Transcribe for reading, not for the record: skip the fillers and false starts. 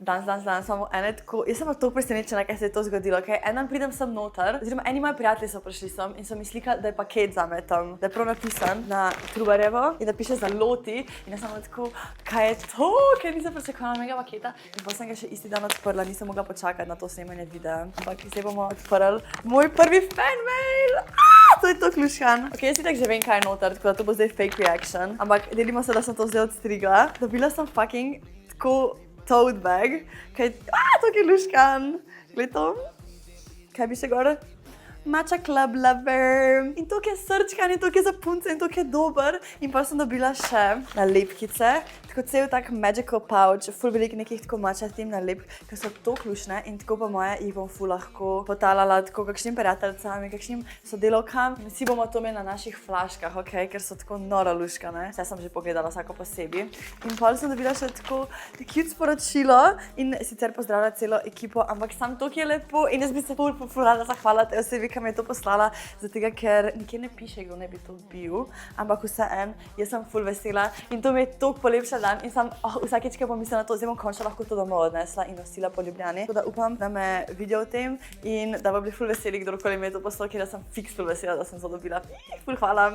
Danes imamo ene tako, jaz sem pa tako presenečena, kaj se je to zgodilo, okay? En dan pridem sem noter, oziroma eni moji prijatelji so prišli sem in so mi slikali, da je paket zame tam, da je prav napisan na Trubarjevo in da piše za Loti in jaz sem tako, kaj je to, ker nisem pričakovala mega paketa in pa sem ga še isti dan odprla, nisem mogla počakati na to snemanje videa, ampak zdaj bomo odprli moj prvi fan mail. To je to kluškan. Ok, jaz si tak že vem, kaj je noter, tako da to bo zdaj fake reaction, ampak delimo se, da sem to zdaj odstrigla. Dobila sem fucking tako tote bag, kaj, to je luškan, gled to, kaj bi še gor? Matcha Club Lover in to je srčkan in to je za punce in to je dober in pa sem dobila še nalepkice, tako cel tak magical pouch, ful veliko nekih tako matcha tem nalepk, ki so to ključne in tako pa moja jih bom ful lahko potalala tako kakšnim prijateljcam in kakšnim sodelavkam in vsi bomo to imeli na naših flaškah, ok, ker so tako noro luškane. Vse sem že pogledala vsako posebej in pol sem dobila še tako cute sporočilo in sicer pozdravlja celo ekipo, ampak sam to, ki je lepo in jaz bi se ful rada zahvalila tej osebi, ki mi je to poslala, zato ker nikjer ne piše, kdo ne bi to bil, ampak vseeno, jaz sem ful vesela in to mi je toliko polepša dan in sem vsakeč, ko pomislim na to, zdaj bom končno lahko to domov odnesla in nosila po Ljubljani. Tako da upam, da me vidijo v tem in da bo bili ful veseli, kdorkoli mi je to poslal, ker sem fiks ful vesela, da sem to dobila. Ful hvala.